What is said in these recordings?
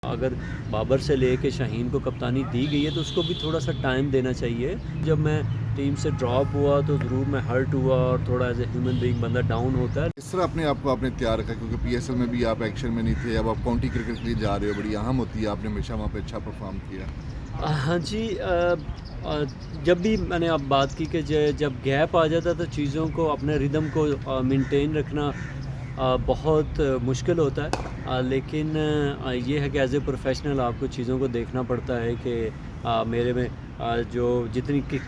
अगर बाबर से लेके शाहीन को कप्तानी दी गई है तो उसको भी थोड़ा सा टाइम देना चाहिए। जब मैं टीम से ड्रॉप हुआ तो ज़रूर मैं हर्ट हुआ और थोड़ा एज ए ह्यूमन बीइंग बंदा डाउन होता है। इस तरह अपने आप को आपने तैयार रखा, क्योंकि पीएसएल में भी आप एक्शन में नहीं थे, अब आप काउंटी क्रिकेट के लिए जा रहे हो, बड़ी अहम होती है, आपने हमेशा वहाँ पे अच्छा परफॉर्म किया। हाँ जी। जब भी मैंने आप बात की कि जब गैप आ जाता तो चीज़ों को अपने रिदम को मेंटेन रखना बहुत मुश्किल होता है। लेकिन ये है कि एज़ ए प्रोफेशनल आपको चीज़ों को देखना पड़ता है कि मेरे में जो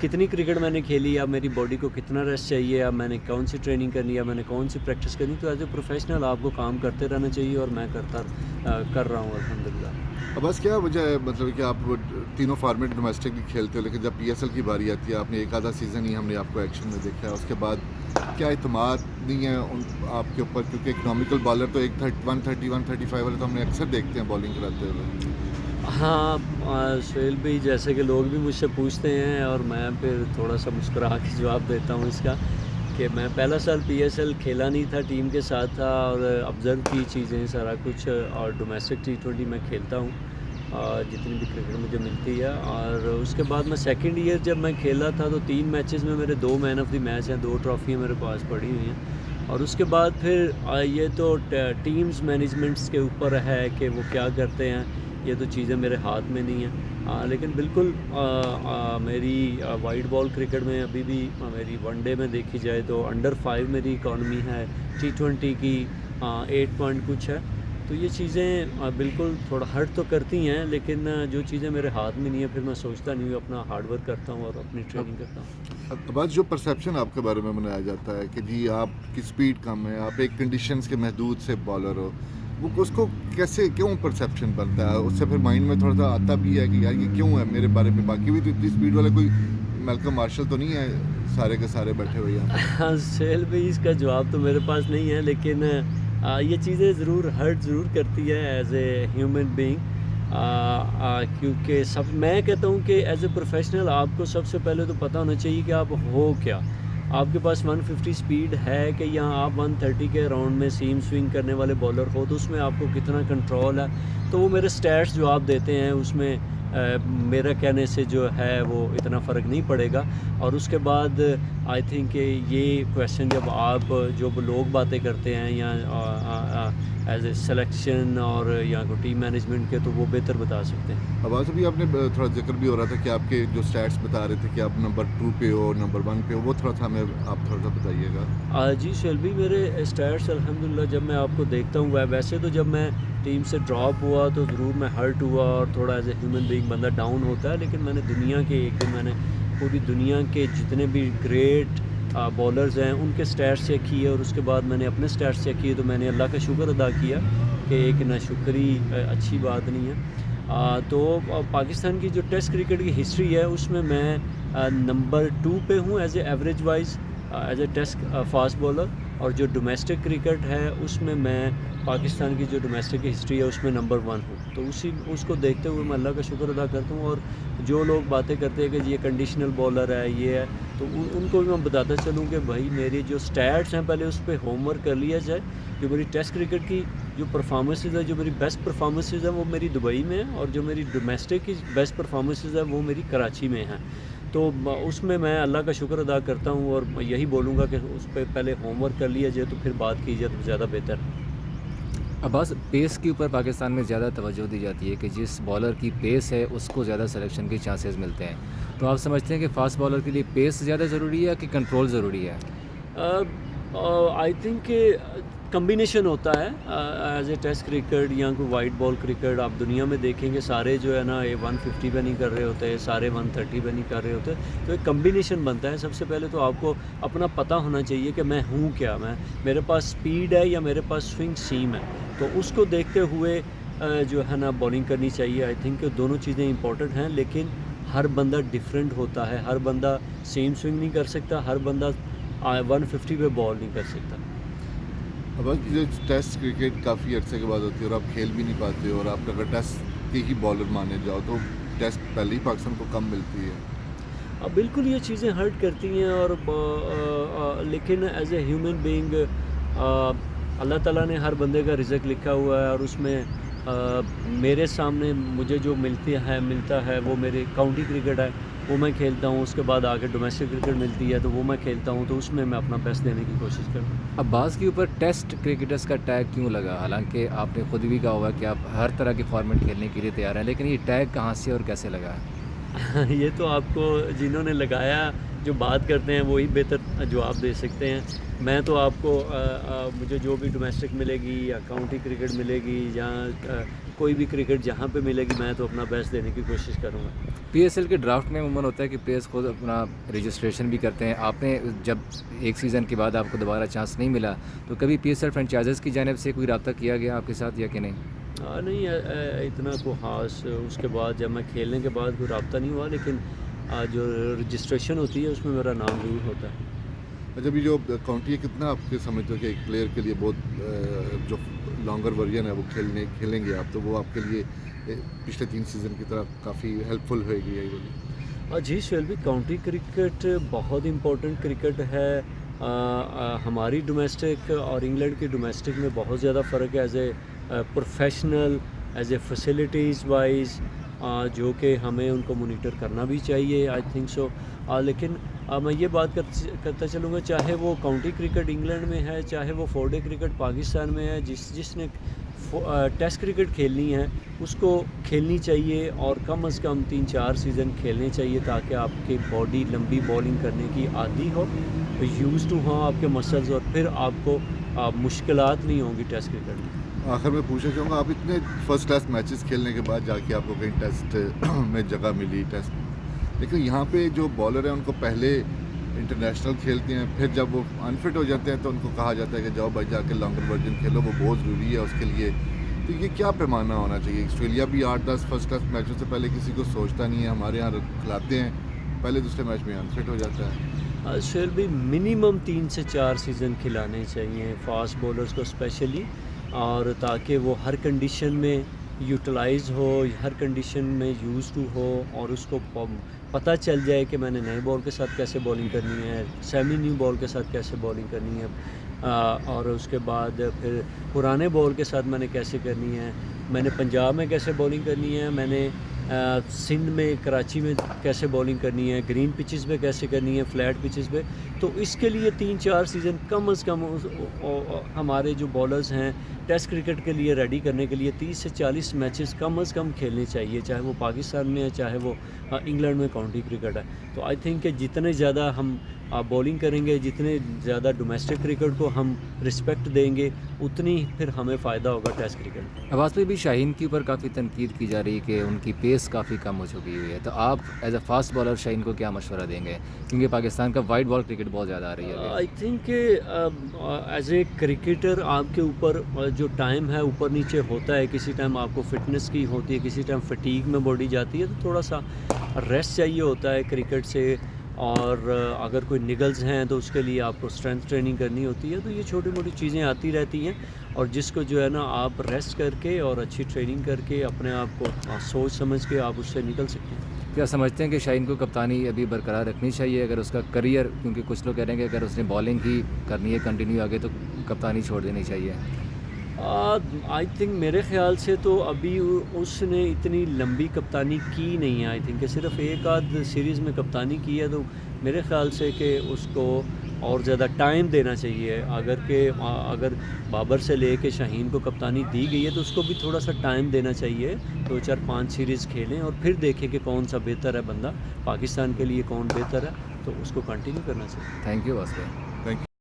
कितनी क्रिकेट मैंने खेली, अब मेरी बॉडी को कितना रेस्ट चाहिए, अब मैंने कौन सी ट्रेनिंग करनी है, मैंने कौन सी प्रैक्टिस करनी। तो एज़ ए प्रोफेशनल आपको काम करते रहना चाहिए और मैं कर रहा हूँ अल्हम्दुलिल्लाह। अब बस क्या वजह है, मतलब कि आप वो तीनों फॉर्मेट डोमेस्टिक भी खेलते हो, लेकिन जब पीएसएल की बारी आती है, आपने एक आधा सीज़न ही हमने आपको एक्शन में देखा है, उसके बाद क्या इत्मीनान नहीं है आपके ऊपर? क्योंकि इकोनॉमिकल बॉलर तो 130 135 वाले तो हमने अक्सर देखते हैं बॉलिंग कराते हुए। हाँ, सुहेल भाई, जैसे कि लोग भी मुझसे पूछते हैं और मैं फिर थोड़ा सा मुस्कुरा के जवाब देता हूँ इसका कि मैं पहला साल पीएसएल खेला नहीं था, टीम के साथ था और ऑब्ज़र्व की चीज़ें सारा कुछ। और डोमेस्टिक टी20 मैं खेलता हूँ और जितनी भी क्रिकेट मुझे मिलती है। और उसके बाद मैं सेकंड ईयर जब मैं खेला था तो 3 मैचेस में मेरे 2 मैन ऑफ द मैच हैं, 2 ट्रॉफी मेरे पास पड़ी हुई हैं। और उसके बाद फिर ये तो टीम्स मैनेजमेंट्स के ऊपर है कि वो क्या करते हैं, ये तो चीज़ें मेरे हाथ में नहीं हैं। लेकिन बिल्कुल मेरी वाइट बॉल क्रिकेट में अभी भी मेरी वनडे में देखी जाए तो अंडर 5 मेरी इकॉनमी है, टी20 की 8 पॉइंट कुछ है। तो ये चीज़ें बिल्कुल थोड़ा हर्ट तो करती हैं, लेकिन जो चीज़ें मेरे हाथ में नहीं है फिर मैं सोचता नहीं हूँ, अपना हार्ड वर्क करता हूँ और अपनी ट्रेनिंग करता हूँ। बस जो परसेप्शन आपके बारे में बनाया जाता है कि जी आपकी स्पीड कम है, आप एक कंडीशंस के महदूद से बॉलर हो, वो उसको कैसे क्यों परसेप्शन बनता है? उससे फिर माइंड में थोड़ा सा आता भी है कि यार ये क्यों है मेरे बारे में? बाकी भी तो इतनी स्पीड वाले कोई मैल्कम मार्शल तो नहीं है सारे के सारे बैठे हुए यहाँ पे। हाँ, सेल भाई, इसका जवाब तो मेरे पास नहीं है, लेकिन ये चीज़ें ज़रूर हर्ट ज़रूर करती है एज ए ह्यूमन बीइंग। क्योंकि सब मैं कहता हूँ कि एज ए प्रोफेशनल आपको सबसे पहले तो पता होना चाहिए कि आप हो क्या। आपके पास 150 स्पीड है कि या आप 130 के राउंड में सीम स्विंग करने वाले बॉलर हो, तो उसमें आपको कितना कंट्रोल है। तो वो मेरे स्टैट्स जो आप देते हैं उसमें मेरा कहने से जो है वो इतना फ़र्क नहीं पड़ेगा। और उसके बाद आई थिंक ये क्वेश्चन जब आप जो लोग बातें करते हैं या एज ए सिलेक्शन और या टीम मैनेजमेंट के, तो वो बेहतर बता सकते हैं। अब आज अभी आपने थोड़ा जिक्र भी हो रहा था कि आपके जो स्टैट्स बता रहे थे कि आप नंबर 2 पे हो, नंबर 1 पे हो, वो थोड़ा सा हमें आप थोड़ा सा बताइएगा। जी शेल्बी, मेरे स्टैट्स अल्हम्दुलिल्लाह जब मैं आपको देखता हूँ, वैसे तो जब मैं टीम से ड्रॉप हुआ तो ज़रूर मैं हर्ट हुआ और थोड़ा एज ए ह्यूमन बीइंग बंदा डाउन होता है। लेकिन मैंने एक दिन मैंने पूरी दुनिया के जितने भी ग्रेट बॉलर्स हैं उनके स्टैट्स चेक किए और उसके बाद मैंने अपने स्टैट्स चेक किए, तो मैंने अल्लाह का शुक्र अदा किया कि एक नाशुक्री अच्छी बात नहीं है। तो पाकिस्तान की जो टेस्ट क्रिकेट की हिस्ट्री है उसमें मैं नंबर 2 पे हूँ as a average wise, as a test fast bowler. और जो डोमेस्टिक क्रिकेट है उसमें मैं पाकिस्तान की जो डोमेस्टिक हिस्ट्री है उसमें नंबर 1 हूँ। तो उसको देखते हुए मैं अल्लाह का शुक्र अदा करता हूँ। और जो लोग बातें करते हैं कि ये कंडीशनल बॉलर है, ये है, तो उनको भी मैं बताता चलूँ कि भाई मेरे जो स्टैट्स हैं पहले उस पर होमवर्क कर लिया जाए। जो मेरी टेस्ट क्रिकेट की जो परफॉर्मेंसेज है, जो मेरी बेस्ट परफॉर्मेंसेज है वो मेरी दुबई में है, और जो मेरी डोमेस्टिक की बेस्ट परफॉर्मेंसेज है वो मेरी कराची में हैं। तो उसमें मैं अल्लाह का शुक्र अदा करता हूँ और मैं यही बोलूँगा कि उस पे पहले होमवर्क कर लिया जाए तो फिर बात की जाए तो ज़्यादा बेहतर है। अब्बास, पेस के ऊपर पाकिस्तान में ज़्यादा तवज्जो दी जाती है कि जिस बॉलर की पेस है उसको ज़्यादा सिलेक्शन के चांसेस मिलते हैं। तो आप समझते हैं कि फ़ास्ट बॉलर के लिए पेस ज़्यादा ज़रूरी है कि कंट्रोल ज़रूरी है? आई थिंक कम्बिनेशन होता है। एज ए टेस्ट क्रिकेट या कोई वाइट बॉल क्रिकेट आप दुनिया में देखेंगे सारे जो है ना ये 150 पे नहीं कर रहे होते, सारे 130 पे नहीं कर रहे होते। तो एक कम्बिनेशन बनता है। सबसे पहले तो आपको अपना पता होना चाहिए कि मैं हूँ क्या, मेरे पास स्पीड है या मेरे पास स्विंग सीम है। तो उसको देखते हुए जो है ना बॉलिंग करनी चाहिए। आई थिंक दोनों चीज़ें इंपॉर्टेंट हैं, लेकिन हर बंदा डिफरेंट होता है। हर बंदा सेम स्विंग नहीं कर सकता, हर बंदा 150 पे बॉल नहीं कर सकता। अब जो टेस्ट क्रिकेट काफ़ी अर्से के बाद होती है और आप खेल भी नहीं पाते हो, और आप अगर टेस्ट के ही बॉलर माने जाओ तो टेस्ट पहले ही पाकिस्तान को कम मिलती है। अब बिल्कुल ये चीज़ें हर्ट करती हैं। और लेकिन एज ए ह्यूमन बीइंग अल्लाह ताला ने हर बंदे का रिज़्क लिखा हुआ है और उसमें मेरे सामने मुझे जो मिलता है वो मेरे काउंटी क्रिकेट है, वो मैं खेलता हूँ। उसके बाद आके डोमेस्टिक क्रिकेट मिलती है तो वो मैं खेलता हूँ, तो उसमें मैं अपना बेस्ट देने की कोशिश करता हूँ। अब्बास के ऊपर टेस्ट क्रिकेटर्स का टैग क्यों लगा? हालांकि आपने खुद भी कहा हुआ कि आप हर तरह के फॉर्मेट खेलने के लिए तैयार हैं, लेकिन ये टैग कहाँ से और कैसे लगा? ये तो आपको जिन्होंने लगाया जो बात करते हैं वही बेहतर जवाब दे सकते हैं। मैं तो आपको मुझे जो भी डोमेस्टिक मिलेगी या काउंटी क्रिकेट मिलेगी या कोई भी क्रिकेट जहाँ पे मिलेगी, मैं तो अपना बेस्ट देने की कोशिश करूँगा। पीएसएल के ड्राफ्ट में अमूमन होता है कि प्लेयर्स खुद अपना रजिस्ट्रेशन भी करते हैं। आपने जब एक सीज़न के बाद आपको दोबारा चांस नहीं मिला, तो कभी पीएसएल फ्रेंचाइजेस की जानिब से कोई रब्ता किया गया आपके साथ या कि नहीं? नहीं, इतना को ख़ास उसके बाद जब मैं खेलने के बाद कोई रब्ता नहीं हुआ, लेकिन जो रजिस्ट्रेशन होती है उसमें मेरा नाम ज़रूर होता है। अच्छा, अभी जो काउंटी है, कितना आपके समझते हो कि एक प्लेयर के लिए बहुत जो लॉन्गर वर्जन है वो खेलेंगे आप, तो वो आपके लिए पिछले 3 सीज़न की तरह काफ़ी हेल्पफुल होएगी यही बोली? जी शेल्बी, काउंटी क्रिकेट बहुत इम्पोर्टेंट क्रिकेट है। हमारी डोमेस्टिक और इंग्लैंड की डोमेस्टिक में बहुत ज़्यादा फ़र्क है, as a professional, as a facilities wise, जो कि हमें उनको मोनिटर करना भी चाहिए, आई थिंक सो। लेकिन मैं ये बात करता चलूँगा, चाहे वो काउंटी क्रिकेट इंग्लैंड में है, चाहे वो 4 डे क्रिकेट पाकिस्तान में है, जिसने टेस्ट क्रिकेट खेलनी है उसको खेलनी चाहिए, और कम से कम 3-4 सीज़न खेलने चाहिए, ताकि आपकी बॉडी लंबी बॉलिंग करने की आदी हो, यूज़ टू हो आपके मसल्स, और फिर आपको मुश्किलात नहीं होंगी टेस्ट क्रिकेट में। आखिर में पूछना चाहूँगा, आप इतने फर्स्ट क्लास मैचेस खेलने के बाद जाके आपको कहीं टेस्ट में जगह मिली टेस्ट, लेकिन यहाँ पे जो बॉलर हैं उनको पहले इंटरनेशनल खेलते हैं, फिर जब वो अनफिट हो जाते हैं तो उनको कहा जाता है कि जाओ भाई जाके लॉन्गर वर्जन खेलो, वो बहुत ज़रूरी है उसके लिए। तो ये क्या पैमाना होना चाहिए? ऑस्ट्रेलिया भी 8-10 फर्स्ट क्लास मैचों से पहले किसी को सोचता नहीं है, हमारे यहाँ खिलाते हैं, पहले दूसरे मैच में अनफिट हो जाता है। शेल भी मिनिमम 3 से 4 सीज़न खिलाने चाहिए फास्ट बॉलर्स को स्पेशली, और ताकि वो हर कंडीशन में यूटिलाइज़ हो, हर कंडीशन में यूज़ टू हो, और उसको पता चल जाए कि मैंने नए बॉल के साथ कैसे बॉलिंग करनी है, सेमी न्यू बॉल के साथ कैसे बॉलिंग करनी है, और उसके बाद फिर पुराने बॉल के साथ मैंने कैसे करनी है, मैंने पंजाब में कैसे बॉलिंग करनी है, मैंने सिंध में कराची में कैसे बॉलिंग करनी है, ग्रीन पिचेस पे कैसे करनी है, फ्लैट पिचेस पे। तो इसके लिए 3-4 सीज़न कम से कम हमारे जो बॉलर्स हैं टेस्ट क्रिकेट के लिए रेडी करने के लिए 30 से 40 मैचेस कम से कम खेलने चाहिए, चाहे वो पाकिस्तान में है, चाहे वो इंग्लैंड में काउंटी क्रिकेट है। तो आई थिंक कि जितने ज़्यादा हम बॉलिंग करेंगे, जितने ज़्यादा डोमेस्टिक क्रिकेट को हम रिस्पेक्ट देंगे, उतनी फिर हमें फ़ायदा होगा टेस्ट क्रिकेट में। अब्बास भाई, भी शाहीन के ऊपर काफ़ी तनकीद की जा रही है कि उनकी पेस काफ़ी कम हो चुकी हुई है, तो आप as a fast bowler Shaheen को क्या मशवरा देंगे? क्योंकि पाकिस्तान का वाइड बॉल क्रिकेट बहुत ज़्यादा आ रही है। I think as a cricketer आपके ऊपर जो टाइम है ऊपर नीचे होता है, किसी टाइम आपको फिटनेस की होती है, किसी टाइम फटीग में बॉडी जाती है, तो थोड़ा सा रेस्ट चाहिए होता है क्रिकेट से, और अगर कोई निगल्स हैं तो उसके लिए आपको स्ट्रेंथ ट्रेनिंग करनी होती है। तो ये छोटी मोटी चीज़ें आती रहती हैं, और जिसको जो है ना आप रेस्ट करके और अच्छी ट्रेनिंग करके अपने आप को सोच समझ के आप उससे निकल सकते हैं। क्या समझते हैं कि शाहीन को कप्तानी अभी बरकरार रखनी चाहिए अगर उसका करियर, क्योंकि कुछ लोग कह रहे हैं कि अगर उसने बॉलिंग ही करनी है कंटिन्यू आगे, तो कप्तानी छोड़ देनी चाहिए? आई थिंक मेरे ख़्याल से तो अभी उसने इतनी लंबी कप्तानी की नहीं है। आई थिंक सिर्फ एक आध सीरीज़ में कप्तानी की है, तो मेरे ख़्याल से कि उसको और ज़्यादा टाइम देना चाहिए। अगर बाबर से ले के शाहीन को कप्तानी दी गई है तो उसको भी थोड़ा सा टाइम देना चाहिए, 2-4-5 सीरीज़ खेलें और फिर देखें कि कौन सा बेहतर है बंदा, पाकिस्तान के लिए कौन बेहतर है, तो उसको कंटिन्यू करना चाहिए। थैंक यू अब्बास भाई। Thank you.